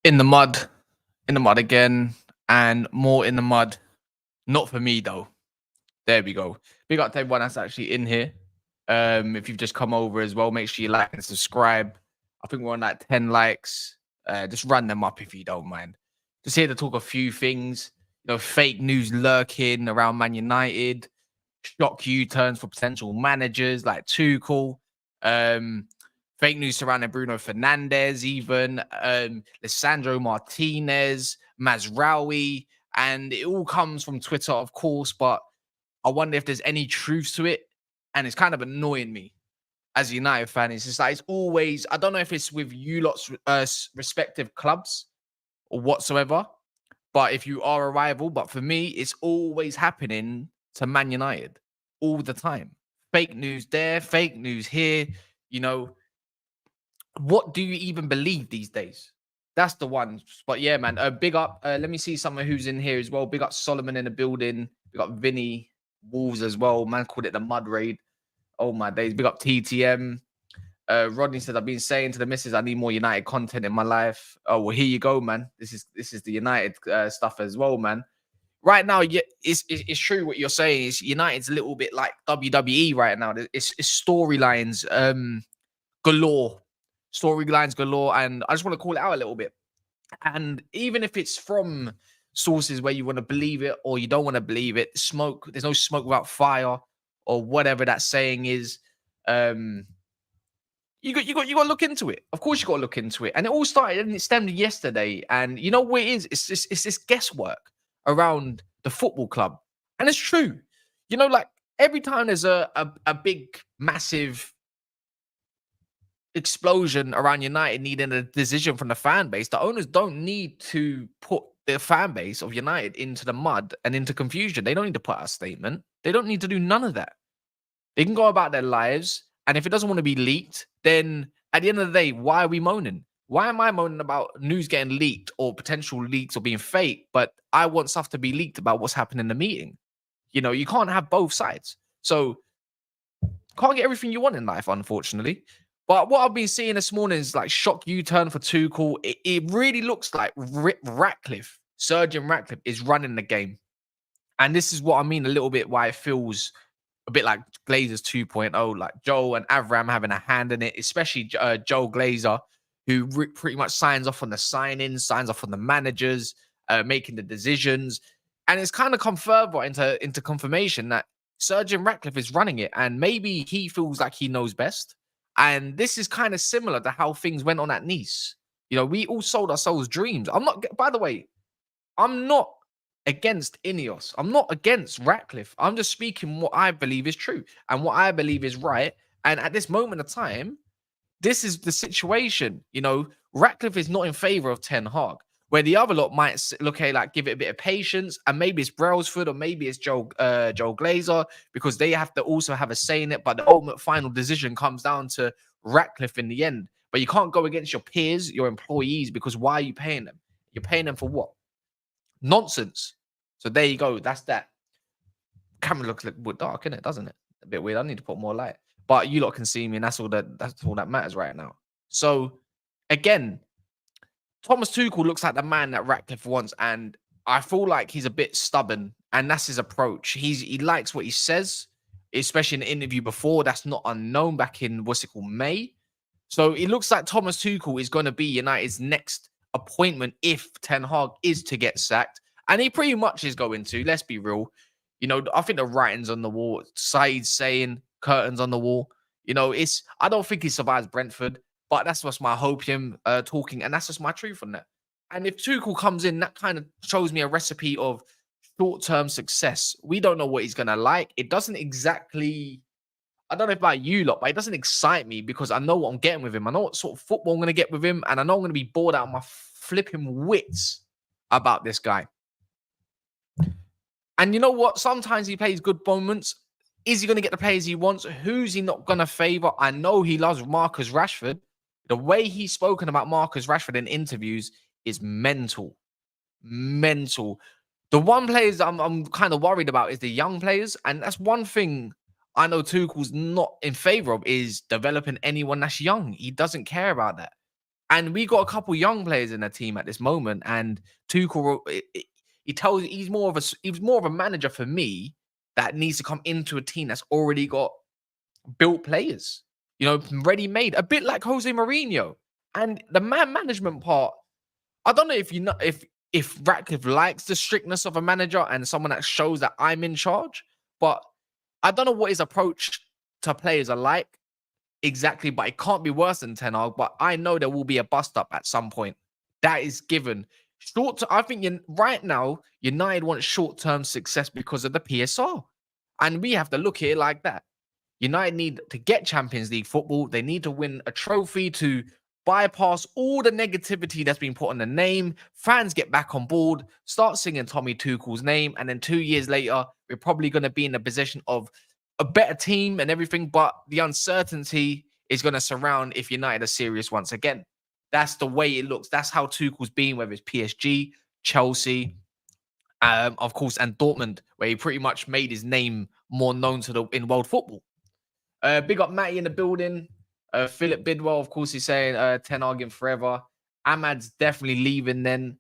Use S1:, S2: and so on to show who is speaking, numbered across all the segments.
S1: In the mud, in the mud again, and more in the mud. Not for me though. There we go. Big up to everyone that's actually in here. If you've just come over as well, make sure you like and subscribe. I think we're on like 10 likes. Just run them up if you don't mind. Just here to talk a few things. Fake news lurking around Man United, shock U-turns for potential managers like Tuchel. Fake news surrounding Bruno Fernandez, even Lissandro Martinez, Mazraoui, and it all comes from Twitter, of course. But I wonder if there's any truth to it, and it's kind of annoying me as a United fan. It's just like it's always. I don't know if it's with you lot's respective clubs or whatsoever, but if you are a rival, but for me, it's always happening to Man United all the time. Fake news there, fake news here. What do you even believe these days? That's the one. But yeah, man, big up. Let me see someone who's in here as well. Big up Solomon in the building. Big up Vinny Wolves as well. Man called it the Mud Raid. Oh my days. Big up TTM. Rodney said, I've been saying to the missus, I need more United content in my life. Oh, well, here you go, man. This is the United stuff as well, man. Right now, yeah, it's true what you're saying. Is United's a little bit like WWE right now. It's storylines galore. Storylines galore. And I just want to call it out a little bit. And even if it's from sources where you want to believe it or you don't want to believe it, there's no smoke without fire or whatever that saying is. You got to look into it. Of course, you got to look into it. And it all started and it stemmed yesterday. And you know what it is? It's this guesswork around the football club. And it's true. Like every time there's a big, massive explosion around United needing a decision from the fan base, the owners don't need to put the fan base of United into the mud and into confusion. They don't need to put out a statement. They don't need to do none of that. They can go about their lives. And if it doesn't want to be leaked, then at the end of the day, why are we moaning? Why am I moaning about news getting leaked or potential leaks or being fake? But I want stuff to be leaked about what's happening in the meeting. You can't have both sides. So can't get everything you want in life, unfortunately. But what I've been seeing this morning is like shock U-turn for Tuchel. It really looks like Ratcliffe, Surgeon Ratcliffe, is running the game. And this is what I mean a little bit why it feels a bit like Glazer's 2.0, like Joe and Avram having a hand in it, especially Joe Glazer, who pretty much signs off on the signings, signs off on the managers, making the decisions. And it's kind of come further into confirmation that Surgeon Ratcliffe is running it. And maybe he feels like he knows best. And this is kind of similar to how things went on at Nice. We all sold ourselves dreams. By the way, I'm not against Ineos. I'm not against Ratcliffe. I'm just speaking what I believe is true and what I believe is right. And at this moment of time, this is the situation. Ratcliffe is not in favor of Ten Hag, where the other lot might look like give it a bit of patience, and maybe it's Brailsford or maybe it's Joe Glazer, because they have to also have a say in it. But the ultimate final decision comes down to Ratcliffe in the end. But you can't go against your peers, your employees, because why are you paying them? You're paying them for what? Nonsense. So there you go. That's that. Camera looks a bit dark, innit? Doesn't it? A bit weird. I need to put more light. But you lot can see me, and that's all that matters right now. So again, Thomas Tuchel looks like the man that Ratcliffe wants, and I feel like he's a bit stubborn, and that's his approach. He likes what he says, especially in the interview before. That's not unknown back in May. So it looks like Thomas Tuchel is going to be United's next appointment if Ten Hag is to get sacked, and he pretty much is going to. Let's be real. I think the writing's on the wall. Said's saying, curtains on the wall. I don't think he survives Brentford, but that's what's my hopium talking, and that's just my truth on that. And if Tuchel comes in, that kind of shows me a recipe of short-term success. We don't know what he's going to like. It doesn't exactly, I don't know about you lot, but it doesn't excite me because I know what I'm getting with him. I know what sort of football I'm going to get with him, and I know I'm going to be bored out of my flipping wits about this guy. And you know what? Sometimes he plays good moments. Is he going to get the players he wants? Who's he not going to favour? I know he loves Marcus Rashford. The way he's spoken about Marcus Rashford in interviews is mental. Mental. The one players I'm kind of worried about is the young players. And that's one thing I know Tuchel's not in favour of, is developing anyone that's young. He doesn't care about that. And we got a couple young players in the team at this moment. And Tuchel, he tells he's more of a manager for me that needs to come into a team that's already got built players, ready made, a bit like Jose Mourinho. And the man management part, I don't know if you know if Ratcliffe likes the strictness of a manager and someone that shows that I'm in charge, but I don't know what his approach to players are like exactly, but it can't be worse than Ten Hag. But I know there will be a bust up at some point. That is given. I think right now, United want short-term success because of the PSR. And we have to look at it like that. United need to get Champions League football. They need to win a trophy to bypass all the negativity that's been put on the name. Fans get back on board, start singing Tommy Tuchel's name, and then 2 years later, we're probably going to be in a position of a better team and everything, but the uncertainty is going to surround if United are serious once again. That's the way it looks. That's how Tuchel's been, whether it's PSG, Chelsea, of course, and Dortmund, where he pretty much made his name more known in world football. Big up Matty in the building. Philip Bidwell, of course, he's saying Ten Hag in forever. Ahmad's definitely leaving then.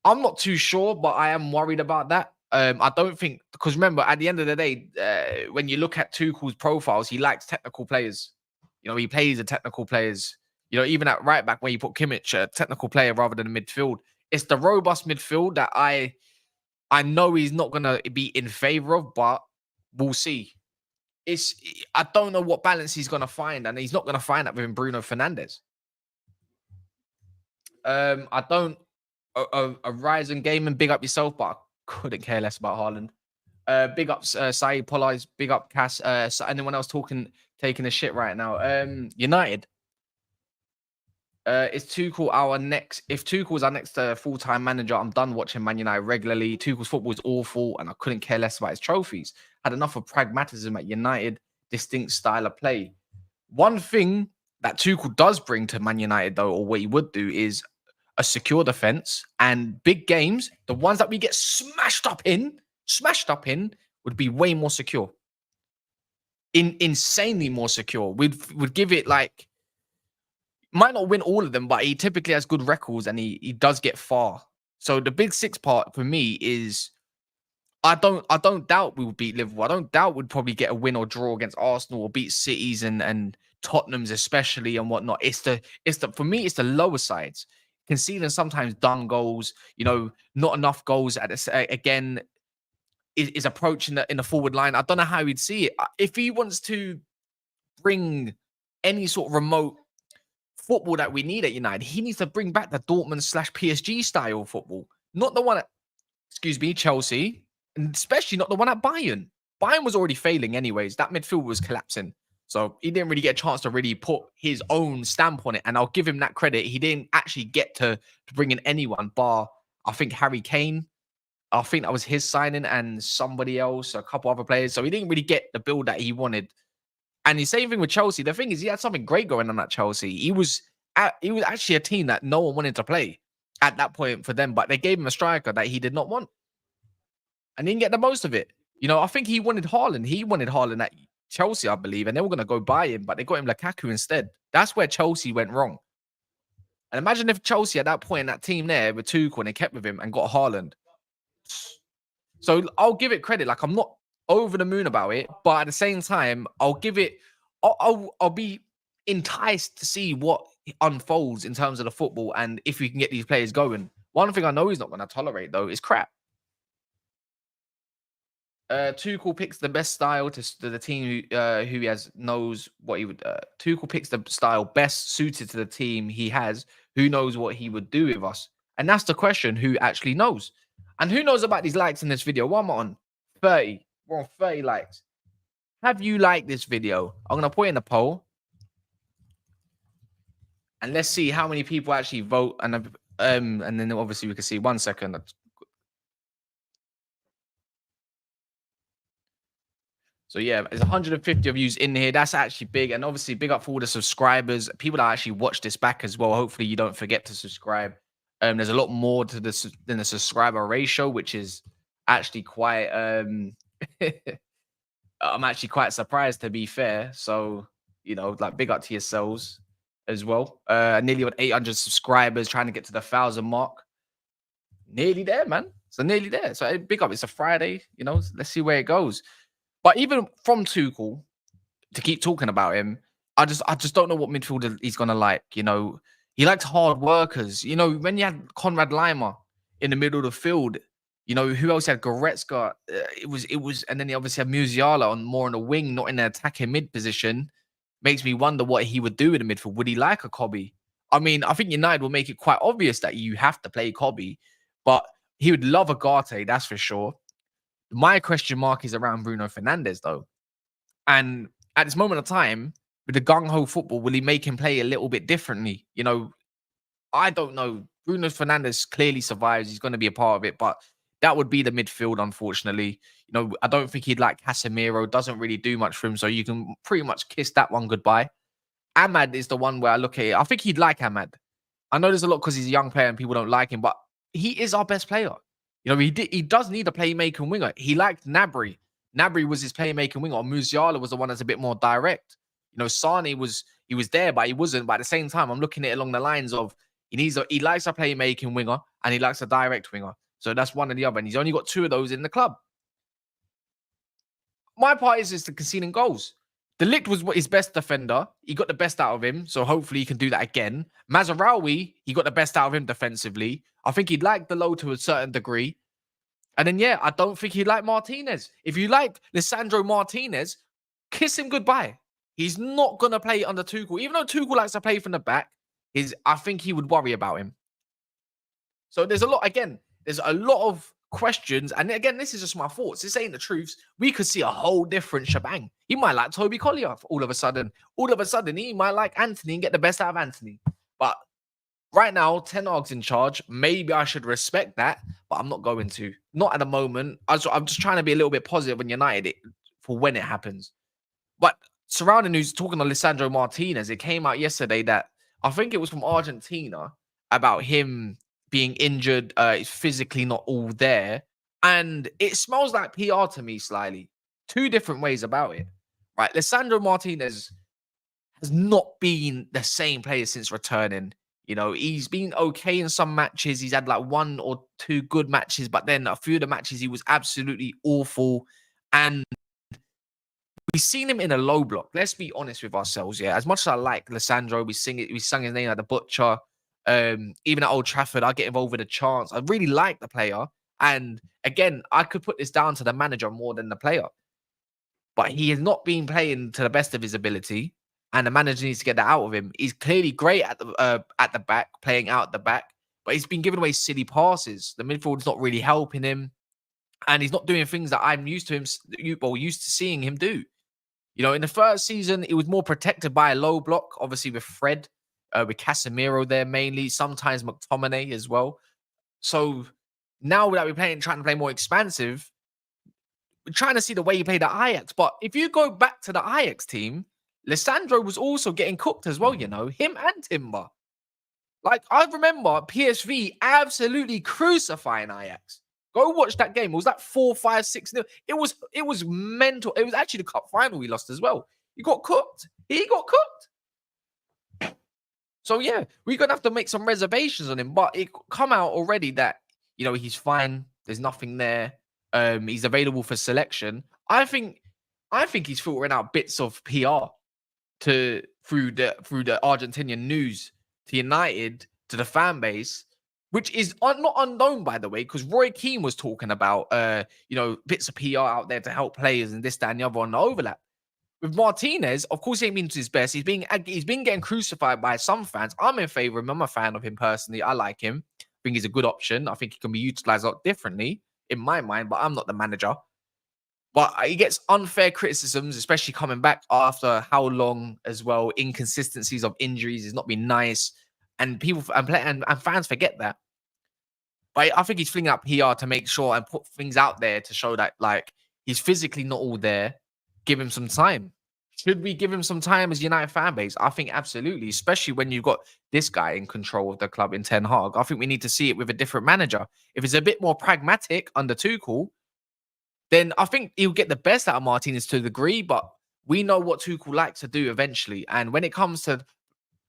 S1: I'm not too sure, but I am worried about that. I don't think, because remember, at the end of the day, when you look at Tuchel's profiles, he likes technical players. He plays the technical players. Even at right back, when you put Kimmich, a technical player rather than a midfield. It's the robust midfield that I know he's not going to be in favor of, but we'll see. I don't know what balance he's going to find, and he's not going to find that within Bruno Fernandez. I don't. A Ryzen game and big up yourself, but I couldn't care less about Haaland. Big up Saeed Polais, big up Cass. Anyone else taking a shit right now? United. Is Tuchel our next? If Tuchel's our next full-time manager, I'm done watching Man United regularly. Tuchel's football is awful, and I couldn't care less about his trophies. Had enough of pragmatism at United, distinct style of play. One thing that Tuchel does bring to Man United, though, or what he would do, is a secure defense, and big games, the ones that we get smashed up in, would be way more secure. Insanely more secure. We'd give it like, might not win all of them, but he typically has good records and he does get far. So the big six part for me is I don't doubt we will beat Liverpool. I don't doubt we'd probably get a win or draw against Arsenal or beat Cities and Tottenham's especially and whatnot. For me, it's the lower sides. Conceding sometimes dumb goals, not enough goals at this, again, is approaching in the forward line. I don't know how he'd see it. If he wants to bring any sort of remote football that we need at United, he needs to bring back the Dortmund/PSG style football, not the one at, Chelsea, and especially not the one at Bayern. Bayern was already failing anyways. That midfield was collapsing. So he didn't really get a chance to really put his own stamp on it. And I'll give him that credit. He didn't actually get to bring in anyone bar, I think, Harry Kane. I think that was his signing and somebody else, a couple other players. So he didn't really get the build that he wanted. And the same thing with Chelsea. The thing is, he had something great going on at Chelsea. He was actually a team that no one wanted to play at that point for them. But they gave him a striker that he did not want. And he didn't get the most of it. I think he wanted Haaland. He wanted Haaland at Chelsea, I believe, and they were going to go buy him, but they got him Lukaku instead. That's where Chelsea went wrong. And imagine if Chelsea at that point, that team there with Tuchel, and they kept with him and got Haaland. So I'll give it credit. Like, I'm not over the moon about it, but at the same time, I'll give it. I'll be enticed to see what unfolds in terms of the football and if we can get these players going. One thing I know he's not going to tolerate though is crap. Tuchel picks the best style to the team who he knows what he would. Tuchel picks the style best suited to the team he has. Who knows what he would do with us? And that's the question: who actually knows? And who knows about these likes in this video? What am I on? 30. We're on 30 likes. Have you liked this video? I'm gonna put it in a poll, and let's see how many people actually vote. And then obviously we can see. 1 second. So yeah, there's 150 of you in here. That's actually big. And obviously big up for all the subscribers, people that actually watch this back as well. Hopefully you don't forget to subscribe. There's a lot more to this than the subscriber ratio, which is actually quite I'm actually quite surprised, to be fair. So, like, big up to yourselves. as well. Nearly on 800 subscribers, trying to get to the 1,000 mark. Nearly there, man. So nearly there. So big up. It's a Friday, let's see where it goes. But even from Tuchel, to keep talking about him, I just don't know what midfielder he's gonna like. He likes hard workers. When you had Conrad Lima in the middle of the field, who else had Goretzka? It was, and then he obviously had Musiala on more on the wing, not in the attacking mid position. Makes me wonder what he would do in the midfield. Would he like a Kobe? I mean, I think United will make it quite obvious that you have to play Kobe, but he would love a Garte, that's for sure. My question mark is around Bruno Fernandez, though. And at this moment of time, with the gung-ho football, will he make him play a little bit differently? I don't know. Bruno Fernandez clearly survives. He's going to be a part of it, but that would be the midfield, unfortunately. I don't think he'd like Casemiro. Doesn't really do much for him, so you can pretty much kiss that one goodbye. Ahmad is the one where I look at it. I think he'd like Ahmad. I know there's a lot because he's a young player and people don't like him, but he is our best player. He does need a playmaking winger. He liked Gnabry. Gnabry was his playmaking winger. Musiala was the one that's a bit more direct. Sane was there, but he wasn't. But at the same time, I'm looking at it along the lines of he likes a playmaking winger and he likes a direct winger. So that's one or the other. And he's only got 2 of those in the club. My part is the conceding goals. De Ligt was his best defender. He got the best out of him. So hopefully he can do that again. Mazraoui, he got the best out of him defensively. I think he'd like the low to a certain degree. And then, I don't think he'd like Martinez. If you like Lisandro Martinez, kiss him goodbye. He's not going to play under Tuchel. Even though Tuchel likes to play from the back, I think he would worry about him. So there's a lot of questions. And again, this is just my thoughts. This ain't the truths. We could see a whole different shebang. He might like Toby Collier all of a sudden. All of a sudden, he might like Anthony and get the best out of Anthony. But right now, Ten Hag's in charge. Maybe I should respect that, but I'm not going to. Not at the moment. I'm just trying to be a little bit positive on United for when it happens. But surrounding news, talking to Lisandro Martinez, it came out yesterday that I think it was from Argentina about him being injured. He's physically not all there. And it smells like PR to me slightly. 2 different ways about it. Right? Lisandro Martinez has not been the same player since returning. He's been okay in some matches. He's had like 1 or 2 good matches, but then a few of the matches he was absolutely awful. And we've seen him in a low block. Let's be honest with ourselves, yeah. As much as I like Lisandro, we sung his name like the Butcher. Even at Old Trafford, I get involved with a chance. I really like the player. And again, I could put this down to the manager more than the player. But he has not been playing to the best of his ability. And the manager needs to get that out of him. He's clearly great at the back, playing out the back, but he's been giving away silly passes. The midfield's not really helping him, and he's not doing things that I'm used to seeing him do. In the first season, he was more protected by a low block, obviously with Fred, with Casemiro there mainly, sometimes McTominay as well. So now that we're trying to play more expansive, we're trying to see the way he played at Ajax. But if you go back to the Ajax team, Lisandro was also getting cooked as well, him and Timber. Like, I remember PSV absolutely crucifying Ajax. Go watch that game. It was like 4-5, 6-0. It was mental. It was actually the cup final we lost as well. He got cooked. So, yeah, we're going to have to make some reservations on him. But it come out already that, he's fine. There's nothing there. He's available for selection. I think he's filtering out bits of PR through the Argentinian news to United, to the fan base, which is not unknown, by the way, because Roy Keane was talking about bits of PR out there to help players and this, that, and the other on the overlap. With Martinez, of course, he ain't been to his best. He's been getting crucified by some fans. I'm in favor of him. I'm a fan of him personally. I like him. I think he's a good option. I think he can be utilized a lot differently in my mind, but I'm not the manager. But he gets unfair criticisms, especially coming back after how long as well. Inconsistencies of injuries has not been nice, and people and fans forget that. But I think he's flinging up PR to make sure and put things out there to show that like he's physically not all there. Give him some time. Should we give him some time as United fan base? I think absolutely, especially when you've got this guy in control of the club in Ten Hag. I think we need to see it with a different manager. If it's a bit more pragmatic under Tuchel, then I think he'll get the best out of Martinez to a degree, but we know what Tuchel likes to do eventually. And when it comes to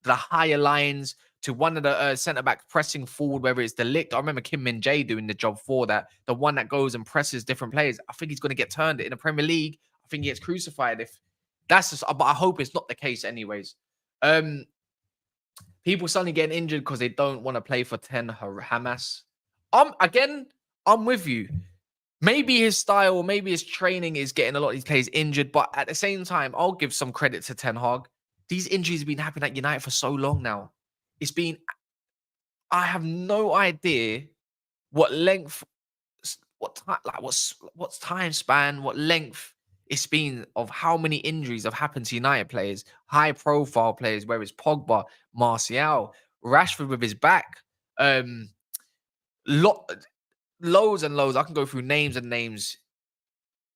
S1: the higher lines to one of the centre backs pressing forward, whether it's the lick. I remember Kim Min Jae doing the job for that. The one that goes and presses different players. I think he's going to get turned in the Premier League. I think he gets crucified if that's just. But I hope it's not the case, anyways. People suddenly getting injured because they don't want to play for Hamas. I'm with you. Maybe his style, maybe his training is getting a lot of these players injured, but at the same time, I'll give some credit to Ten Hag. These injuries have been happening at United for so long now. I have no idea what length, what time, like what's time span, what length it's been of how many injuries have happened to United players, high profile players, whether it's Pogba, Martial, Rashford with his back, loads and loads. I can go through names and names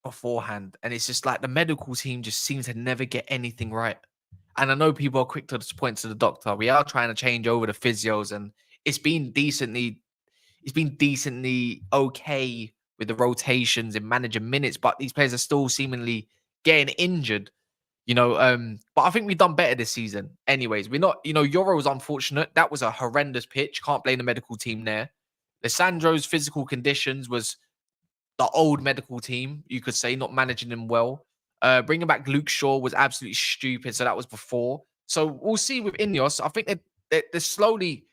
S1: beforehand, and it's just like the medical team just seems to never get anything right. And I know people are quick to point to the doctor. We are trying to change over the physios, and it's been decently okay with the rotations and managing minutes, but these players are still seemingly getting injured. But I think we've done better this season. Anyways, we're not, Euro was unfortunate. That was a horrendous pitch. Can't blame the medical team there. Lissandro's physical conditions was the old medical team, you could say, not managing him well. Bringing back Luke Shaw was absolutely stupid. So that was before. So we'll see with Ineos. I think they're slowly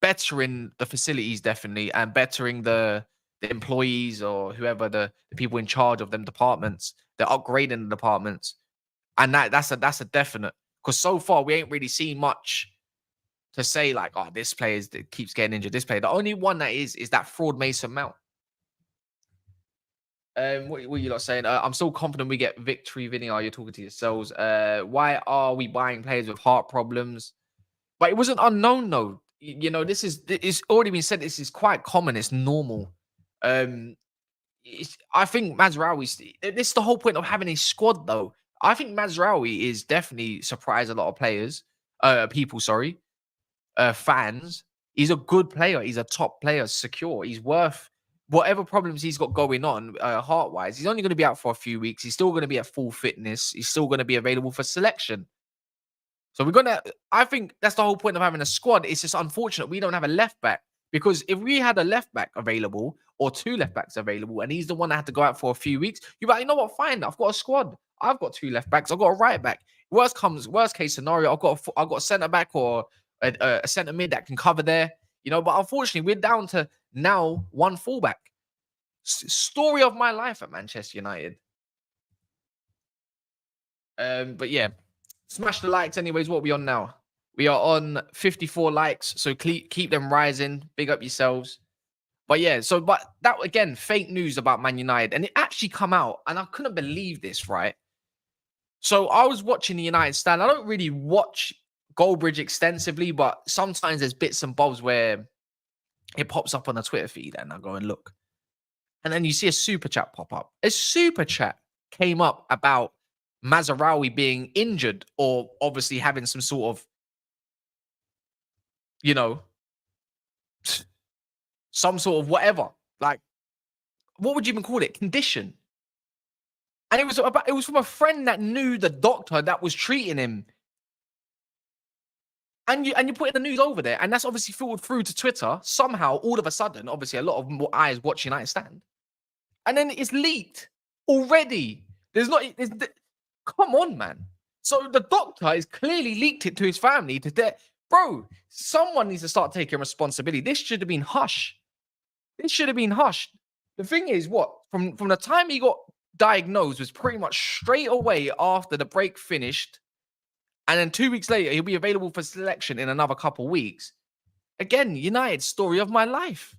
S1: bettering the facilities, definitely, and bettering the employees or whoever the people in charge of them departments. They're upgrading the departments, and that's a definite. Because so far we ain't really seen much to say like, oh, this player keeps getting injured. This player, the only one that is that fraud Mason Mount. What are you lot saying? I'm still confident we get victory. Vinny, are you talking to yourselves? Why are we buying players with heart problems? But it wasn't unknown though. It's already been said. This is quite common. It's normal. I think Mazraoui. This is the whole point of having a squad, though. I think Mazraoui is definitely surprised a lot of players, people. Sorry, fans. He's a good player. He's a top player, secure. He's worth whatever problems he's got going on heart-wise. He's only going to be out for a few weeks. He's still going to be at full fitness. He's still going to be available for selection. So I think that's the whole point of having a squad. It's just unfortunate we don't have a left back, because if we had a left back available or two left backs available and he's the one that had to go out for a few weeks, you're like, you know what? Fine. I've got a squad. I've got two left backs. I've got a right back. Worst case scenario, I've got a centre back or a centre mid that can cover there, but unfortunately we're down to now one fullback. Story of my life at Manchester United. But yeah, smash the likes anyways. What are we on now? We are on 54 likes, so keep them rising. Big up yourselves. But yeah, but that, again, fake news about Man United, and it actually come out, and I couldn't believe this, right? So I was watching the United stand. I don't really watch Goldbridge extensively, but sometimes there's bits and bobs where it pops up on the Twitter feed, and I go and look. And then you see a super chat pop up. A super chat came up about Mazraoui being injured, or obviously having some sort of, some sort of whatever. Like, what would you even call it? Condition. And it was from a friend that knew the doctor that was treating him. And you're putting the news over there, and that's obviously filtered through to Twitter. Somehow, all of a sudden, obviously a lot of more eyes watch United stand. And then it's leaked already. Come on, man. So the doctor has clearly leaked it to his family. Bro, someone needs to start taking responsibility. This should have been hushed. The thing is, from the time he got diagnosed was pretty much straight away after the break finished. And then 2 weeks later, he'll be available for selection in another couple weeks. Again, United, story of my life.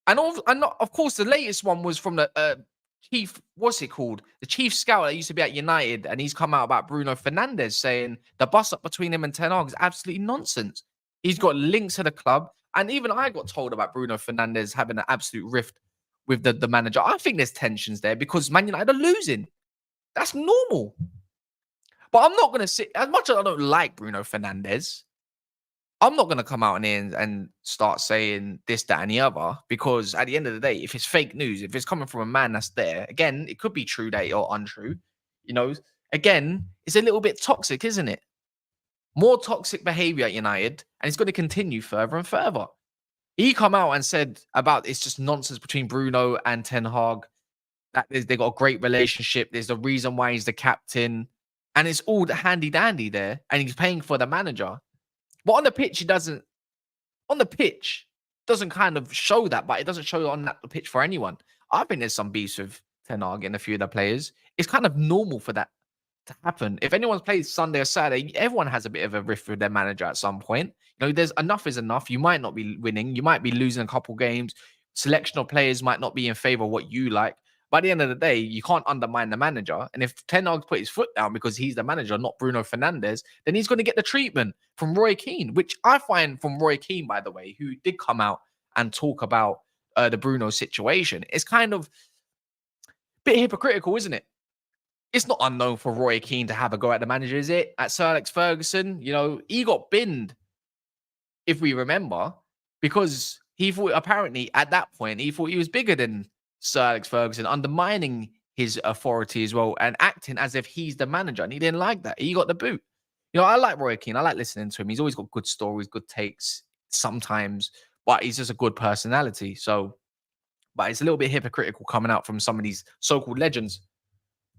S1: And of course, the latest one was from the chief, what's it called? The chief scout that used to be at United, and he's come out about Bruno Fernandez saying the bust-up between him and Ten Hag is absolutely nonsense. He's got links to the club, and even I got told about Bruno Fernandez having an absolute rift with the manager. I think there's tensions there because Man United are losing. That's normal. But I'm not going to sit, as much as I don't like Bruno Fernandez, I'm not going to come out and start saying this, that, and the other, because at the end of the day, if it's fake news, if it's coming from a man that's there, again, it could be true or untrue. Again, it's a little bit toxic, isn't it? more toxic behavior at United, and it's going to continue further and further. He come out and said about it's just nonsense between Bruno and Ten Hag. That they got a great relationship. There's a reason why he's the captain, and it's all handy dandy there. And he's paying for the manager, but on the pitch, he doesn't. On the pitch, doesn't kind of show that, but it doesn't show on that pitch for anyone. I think there's some beefs with Ten Hag and a few of the players. It's kind of normal for that to happen. If anyone's played Sunday or Saturday, everyone has a bit of a rift with their manager at some point. You know, there's enough is enough. You might not be winning. You might be losing a couple games. Selection of players might not be in favor of what you like. By the end of the day, you can't undermine the manager. And if Ten Hag put his foot down because he's the manager, not Bruno Fernandez, then he's going to get the treatment from Roy Keane, which I find from Roy Keane, by the way, who did come out and talk about the Bruno situation. It's kind of a bit hypocritical, isn't it? It's not unknown for Roy Keane to have a go at the manager, is it? At Sir Alex Ferguson, you know, he got binned, if we remember, because he thought apparently at that point, he thought he was bigger than Sir Alex Ferguson, undermining his authority as well and acting as if he's the manager. And he didn't like that. He got the boot. You know, I like Roy Keane. I like listening to him. He's always got good stories, good takes sometimes, but he's just a good personality. So, but it's a little bit hypocritical coming out from some of these so-called legends.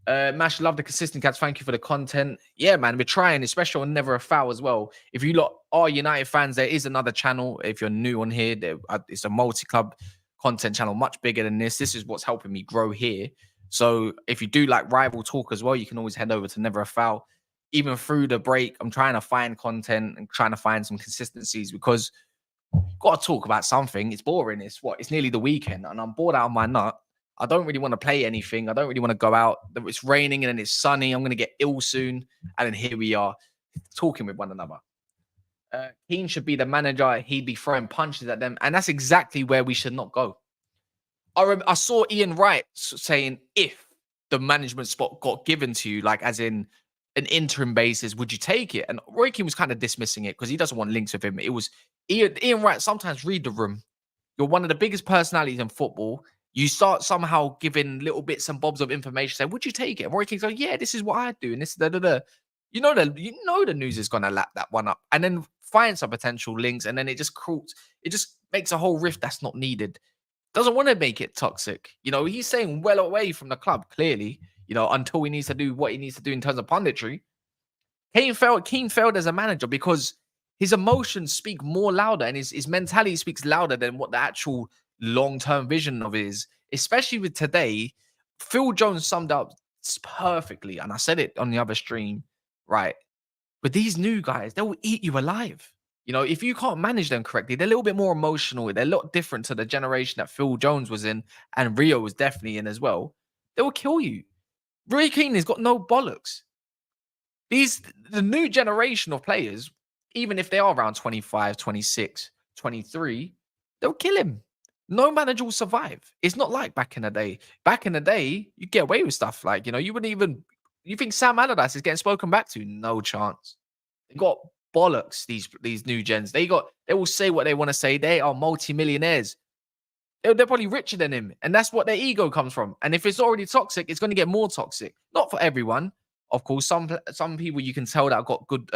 S1: Mash, love the consistent cats. Thank you for the content. Yeah, man, we're trying, especially on Never a Foul as well. If you lot are United fans, there is another channel. If you're new on here, it's a multi-club content channel, much bigger than this. This is what's helping me grow here. So if you do like rival talk as well, you can always head over to Never a Foul. Even through the break, I'm trying to find content and trying to find some consistencies because you've got to talk about something. It's boring. It's nearly the weekend and I'm bored out of my nut. I don't really want to play anything. I don't really want to go out. It's raining and then it's sunny. I'm going to get ill soon. And then here we are talking with one another. Keane should be the manager. He'd be throwing punches at them. And that's exactly where we should not go. I saw Ian Wright saying if the management spot got given to you, like as in an interim basis, would you take it? And Roy Keane was kind of dismissing it because he doesn't want links with him. It was Ian Wright. Sometimes read the room. You're one of the biggest personalities in football. You start somehow giving little bits and bobs of information. Say, would you take it? And Roy Keane's like, yeah, this is what I do, and this da. You know the news is gonna lap that one up, and then find some potential links, and then it just makes a whole rift that's not needed. Doesn't want to make it toxic. You know, he's saying well away from the club, clearly, you know, until he needs to do what he needs to do in terms of punditry. Keane failed as a manager because his emotions speak more louder and his mentality speaks louder than what the actual long-term vision of it is, especially with today. Phil Jones summed up perfectly, and I said it on the other stream, right? But these new guys, they will eat you alive. You know, if you can't manage them correctly, they're a little bit more emotional. They're a lot different to the generation that Phil Jones was in and Rio was definitely in as well. They will kill you. Roy Keane has got no bollocks. The new generation of players, even if they are around 25, 26, 23, they'll kill him. No manager will survive. It's not like back in the day. Back in the day, you get away with stuff like, you know, you think Sam Allardyce is getting spoken back to? No chance. They got bollocks, these new gens. They will say what they want to say. They are multi-millionaires. They're probably richer than him. And that's what their ego comes from. And if it's already toxic, it's going to get more toxic. Not for everyone. Of course, some people you can tell that have got good,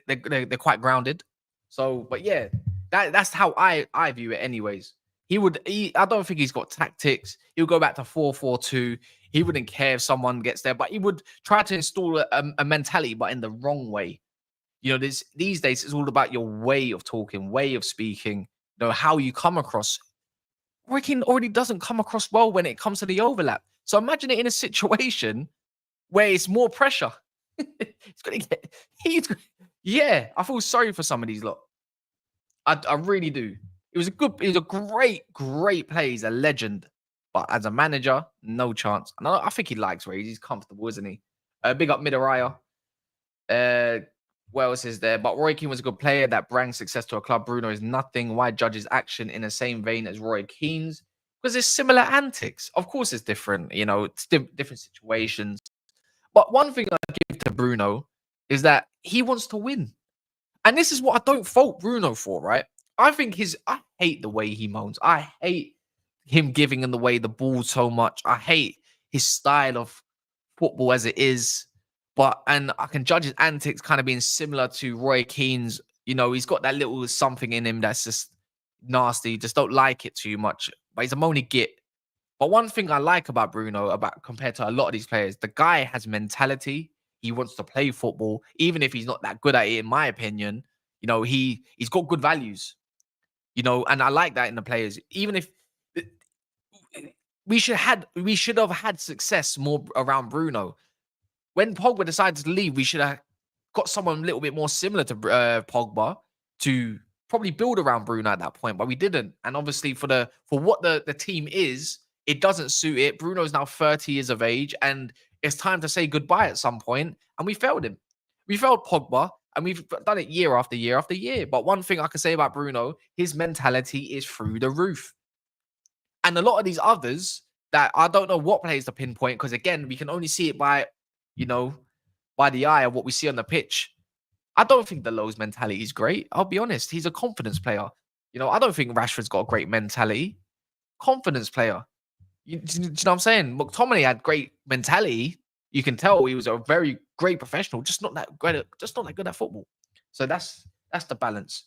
S1: they're quite grounded. So, but yeah, that's how I view it anyways. I don't think he's got tactics. He'll go back to 4-4-2. He wouldn't care if someone gets there, but he would try to install a mentality, but in the wrong way. You know, these days it's all about your way of talking, way of speaking, you know, how you come across. Roy Keane already doesn't come across well when it comes to the overlap. So imagine it in a situation where it's more pressure. Yeah, I feel sorry for some of these lot. I really do. He was a great player. He's a legend. But as a manager, no chance. And I think he likes where he's comfortable, isn't he? Big up Midaraya. What else is there? But Roy Keane was a good player that brings success to a club. Bruno is nothing. Why judge his action in the same vein as Roy Keane's? Because it's similar antics. Of course, it's different. You know, it's different situations. But one thing I give to Bruno is that he wants to win. And this is what I don't fault Bruno for, right? I hate the way he moans. I hate him giving away the ball so much. I hate his style of football as it is. And I can judge his antics kind of being similar to Roy Keane's. He's got that little something in him that's just nasty. Just don't like it too much. But he's a moany git. But one thing I like about Bruno, about compared to a lot of these players, the guy has mentality. He wants to play football, even if he's not that good at it, in my opinion. He's got good values. And I like that in the players. Even if we should have had success more around Bruno. When Pogba decided to leave, we should have got someone a little bit more similar to Pogba to probably build around Bruno at that point, but we didn't. And obviously, for what the team is, it doesn't suit it. Bruno is now 30 years of age, and it's time to say goodbye at some point. And we failed him. We failed Pogba, and we've done it year after year after year. But one thing I can say about Bruno, his mentality is through the roof. And a lot of these others that I don't know what players to pinpoint, because again, we can only see it by the eye of what we see on the pitch. I don't think Dalot's mentality is great. I'll be honest. He's a confidence player. I don't think Rashford's got a great mentality. Confidence player. Do you know what I'm saying? McTominay had great mentality. You can tell he was a very great professional, just not that great, just not that good at football. So that's the balance.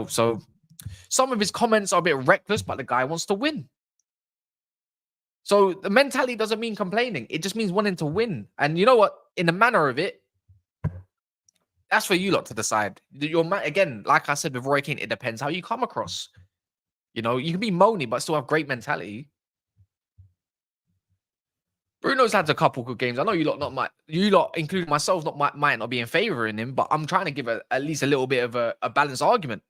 S1: So some of his comments are a bit reckless, but the guy wants to win. So the mentality doesn't mean complaining. It just means wanting to win. And you know what? In the manner of it, that's for you lot to decide. Again, like I said with Roy Keane, it depends how you come across. You can be moany, but still have great mentality. Bruno's had a couple good games. I know you lot, including myself, might not be in favor in him, but I'm trying to give at least a little bit of a balanced argument.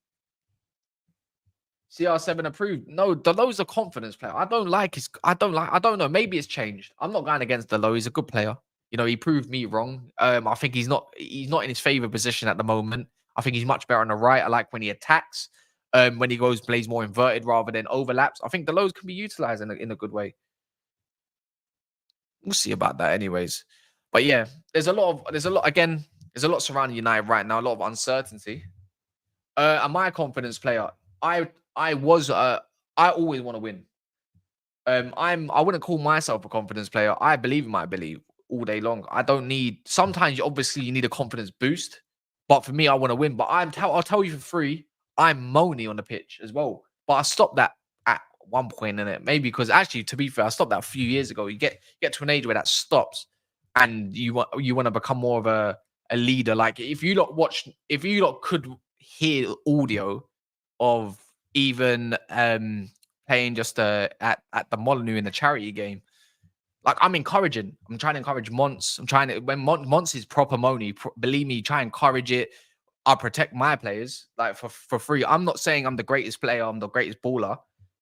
S1: CR7 approved. No, Dalot's a confidence player. I don't know. Maybe it's changed. I'm not going against Dalot. He's a good player. He proved me wrong. I think he's not in his favorite position at the moment. I think he's much better on the right. I like when he attacks. When he plays more inverted rather than overlaps. I think Dalot can be utilized in a good way. We'll see about that anyways. But yeah, there's a lot surrounding United right now, a lot of uncertainty. Am I a confidence player? I always want to win. I wouldn't call myself a confidence player. I believe in my ability all day long. I don't need, sometimes obviously you need a confidence boost, but for me, I want to win. But I'll tell you for free, I'm moany on the pitch as well. But I stopped that at one point in it. Maybe because actually, to be fair, I stopped that a few years ago. You get to an age where that stops and you want to become more of a leader. Like if you lot could hear audio of even playing just at the Molyneux in the charity game, like I'm encouraging. I'm trying to encourage Monts. When Monts is proper money, believe me, try and encourage it. I'll protect my players like for free. I'm not saying I'm the greatest player, I'm the greatest baller.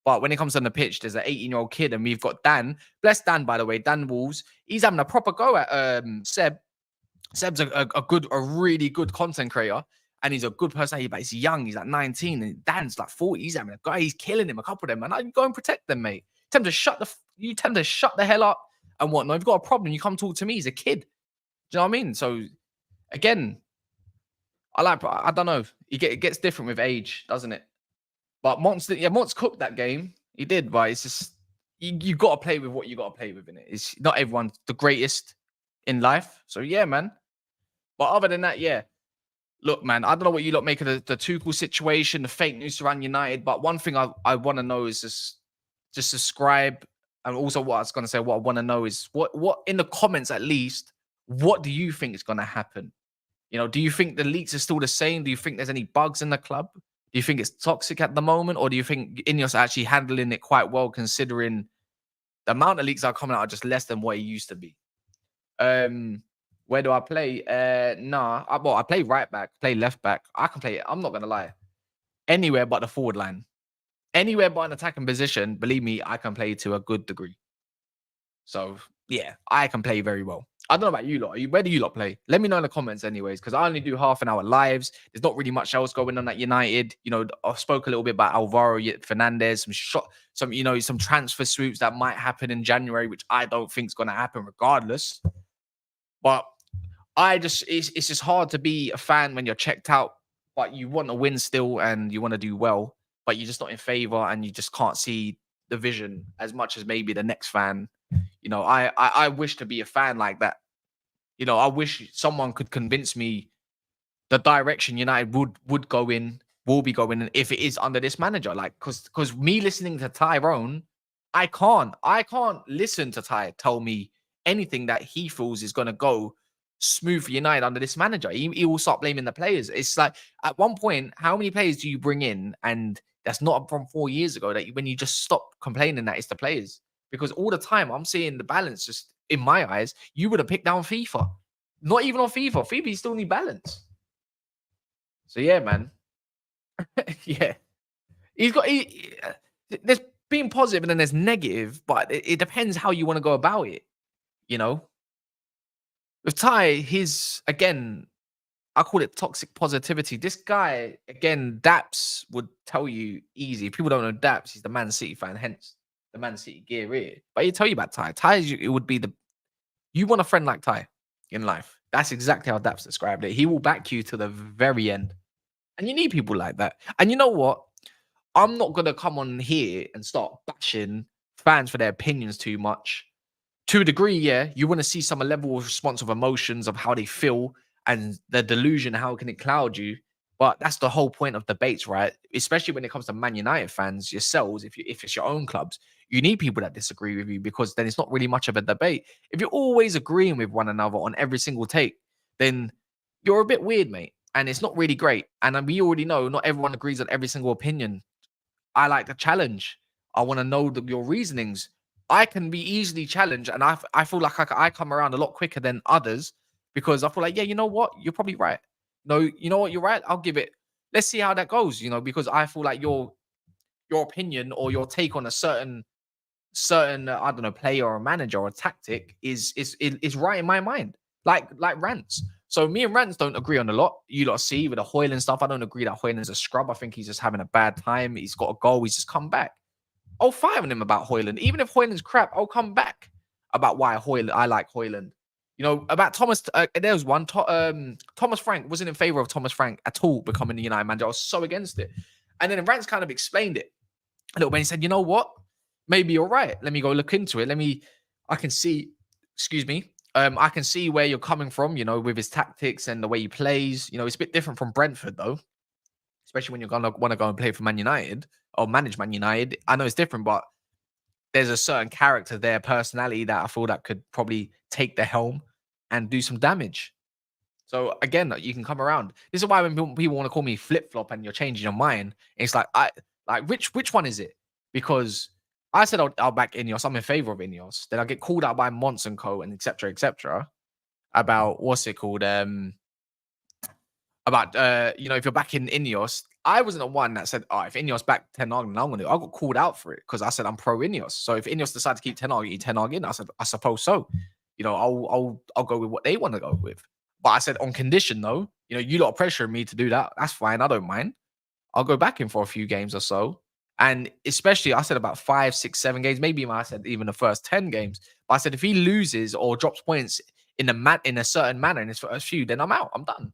S1: But when it comes on the pitch, there's an 18-year-old kid, and we've got Dan. Bless Dan, by the way, Dan Wolves. He's having a proper go at Seb. Seb's a really good content creator, and he's a good personality, but he's young. He's like 19, and Dan's like 40. He's having a guy. He's killing him. A couple of them, and I go and protect them, mate. Tell him to shut the hell up and whatnot. If you've got a problem, you come talk to me. He's a kid. Do you know what I mean? So again, I don't know. It gets different with age, doesn't it? But Monts cooked that game. He did, but it's just you got to play with what you got to play with in it. It's not everyone's the greatest in life. So yeah, man. But other than that, yeah. Look, man, I don't know what you lot make of the Tuchel situation, the fake news around United. But one thing I want to know is just subscribe. And also what I was going to say, what I want to know is what in the comments at least, what do you think is going to happen? Do you think the leaks are still the same? Do you think there's any bugs in the club? Do you think it's toxic at the moment? Or do you think Ineos are actually handling it quite well, considering the amount of leaks that are coming out are just less than what it used to be? Where do I play? I play right back, play left back. I can play it. I'm not going to lie. Anywhere but the forward line. Anywhere but an attacking position, believe me, I can play to a good degree. So, yeah, I can play very well. I don't know about you lot. Where do you lot play? Let me know in the comments anyways, because I only do half an hour lives. There's not really much else going on at United. I spoke a little bit about Alvaro Fernandez, some transfer swoops that might happen in January, which I don't think is going to happen regardless. But it's just hard to be a fan when you're checked out, but you want to win still and you want to do well, but you're just not in favor and you just can't see the vision as much as maybe the next fan. I wish to be a fan like that. I wish someone could convince me the direction United would go in, will be going in if it is under this manager. Like, because me listening to Tyrone, I can't listen to Ty tell me anything that he feels is gonna go smooth for United under this manager. He will start blaming the players. It's like at one point, how many players do you bring in? And that's not from 4 years ago that when you just stop complaining that it's the players. Because all the time I'm seeing the balance just in my eyes, you would have picked down FIFA. Not even on FIFA. FIFA, you still need balance. So yeah, man. Yeah. There's being positive and then there's negative, but it depends how you want to go about it, you know? With Ty, his again, I call it toxic positivity. This guy, again, Daps would tell you easy. If people don't know Daps, he's the Man City fan, hence the Man City gear here. But he'll tell you about Ty. Ty, it would be you want a friend like Ty in life. That's exactly how Daps described it. He will back you to the very end. And you need people like that. And you know what? I'm not gonna come on here and start bashing fans for their opinions too much. To a degree, yeah, you want to see some level of response of emotions of how they feel and the delusion, how can it cloud you? But that's the whole point of debates, right? Especially when it comes to Man United fans, yourselves, if it's your own clubs, you need people that disagree with you because then it's not really much of a debate. If you're always agreeing with one another on every single take, then you're a bit weird, mate. And it's not really great. And we already know not everyone agrees on every single opinion. I like the challenge. I want to know your reasonings. I can be easily challenged, and I feel like I come around a lot quicker than others because I feel like, yeah, you know what, you're probably right. No, you know what, you're right. I'll give it. Let's see how that goes. Because I feel like your opinion or your take on a certain I don't know player or manager or tactic is right in my mind. Like Rants. So me and Rants don't agree on a lot. You lot see with the Hoyland stuff. I don't agree that Hoyland's a scrub. I think he's just having a bad time. He's got a goal. He's just come back. I'll fight on him about Hoyland. Even if Hoyland's crap, I'll come back about why I like Hoyland. About Thomas, there was one. Thomas Frank wasn't in favor of Thomas Frank at all becoming the United manager. I was so against it. And then Rants kind of explained it a little bit. He said, you know what? Maybe you're right. Let me go look into it. I can see, excuse me. I can see where you're coming from, with his tactics and the way he plays. It's a bit different from Brentford, though, especially when you're going to want to go and play for Man United or manage Man United. I know it's different, but there's a certain character there, personality that I feel that could probably take the helm and do some damage. So again, you can come around. This is why when people want to call me flip flop and you're changing your mind, it's like which one is it? Because I said I'll back Ineos. I'm in favor of Ineos. Then I get called out by Mons and Co. and etc. About what's it called? About if you're backing Ineos. I wasn't the one that said, "Oh, if Ineos back Ten Hag, then I'm gonna." I got called out for it because I said I'm pro Ineos. So if Ineos decide to keep Ten Hag, Ten Hag in. I said, I suppose so. I'll go with what they want to go with. But I said on condition though, you lot pressuring me to do that. That's fine. I don't mind. I'll go back in for a few games or so. And especially, I said about 5, 6, 7 games. Maybe I said even the first 10 games. But I said if he loses or drops points in a certain manner in his first few, then I'm out. I'm done.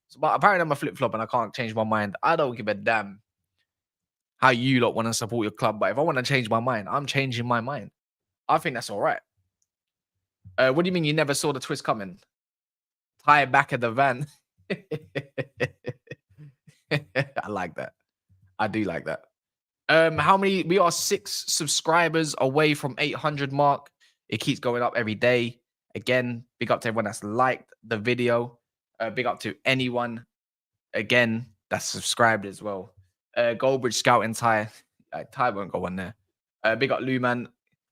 S1: So, but apparently I'm a flip flop and I can't change my mind. I don't give a damn how you lot want to support your club. But if I want to change my mind, I'm changing my mind. I think that's all right. What do you mean you never saw the twist coming? Tie it back at the van. I like that. I do like that. How many? We are 6 subscribers away from 800 mark. It keeps going up every day. Again, big up to everyone that's liked the video. Big up to anyone, again, that's subscribed as well. Goldbridge Scouting Ty. Ty won't go on there. Big up Luman.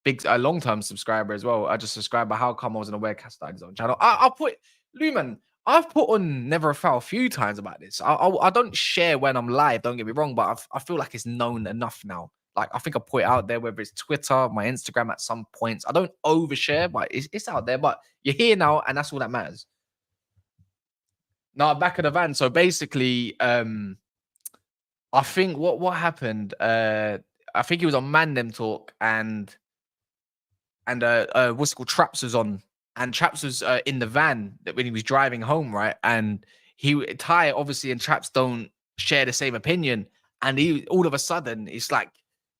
S1: Big long-term subscriber as well. I just subscribed, but how come I wasn't aware Castide's on channel? I'll put Luman. I've put on Never a Foul a few times about this. I don't share when I'm live, don't get me wrong, but I feel like it's known enough now. Like, I think I put it out there, whether it's Twitter, my Instagram at some points. I don't overshare, but it's out there. But you're here now, and that's all that matters. No, back of the van. So basically, I think what happened, I think he was on Mandem Talk and what's it called? Traps was on. And Traps was in the van when he was driving home, right? And Ty obviously and Traps don't share the same opinion. And he all of a sudden it's like,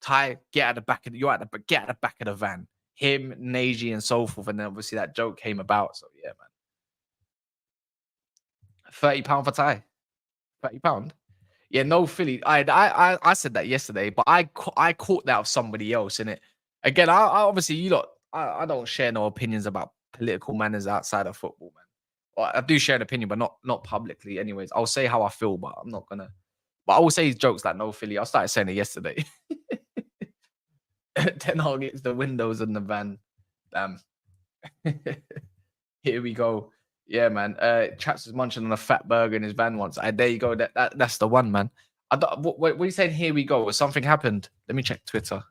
S1: Ty, get at the back of the van. Him, Neji, and so forth. And then obviously that joke came about. So yeah, man. £30 for Ty. £30. Yeah, no Philly. I said that yesterday, but I caught that of somebody else in it. Again, I obviously you lot. I don't share no opinions about political matters outside of football, man. Well, I do share an opinion, but not publicly. Anyways, I'll say how I feel, but I'm not gonna. But I will say jokes like no Philly. I started saying it yesterday. Ten Hag hits the windows in the van. Damn. Here we go. Yeah, man. Chaps was munching on a fat burger in his van once. There you go. That's the one, man. I don't, what are you saying? Here we go. Something happened. Let me check Twitter.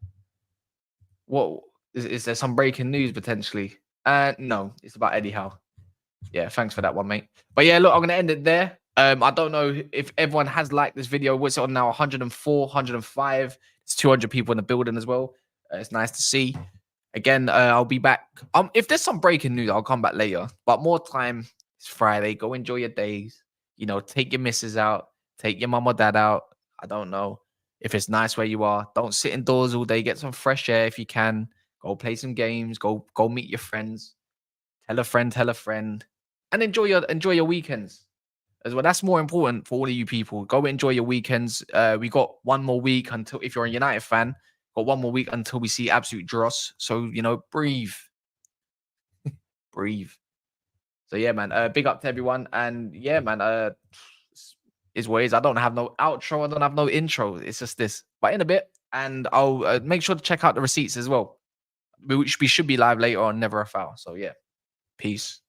S1: What is there some breaking news potentially? No, it's about Eddie Howe. Yeah, thanks for that one, mate. But yeah, look, I'm gonna end it there. I don't know if everyone has liked this video. What's it on now? 104, 105. It's 200 people in the building as well. It's nice to see. Again, I'll be back. If there's some breaking news, I'll come back later. But more time. It's Friday. Go enjoy your days. You know, take your missus out. Take your mum or dad out. I don't know. If it's nice where you are, don't sit indoors all day. Get some fresh air if you can. Go play some games. Go meet your friends. Tell a friend, and enjoy your weekends as well. That's more important for all of you people. Go enjoy your weekends. We got one more week until, if you're a United fan, got one more week until we see absolute dross. So you know, breathe, breathe. So yeah, man. Big up to everyone, and yeah, man. Is ways. I don't have no outro. I don't have no intro. It's just this. But in a bit, and I'll make sure to check out the receipts as well. We should be live later on Never a Foul. So yeah, peace.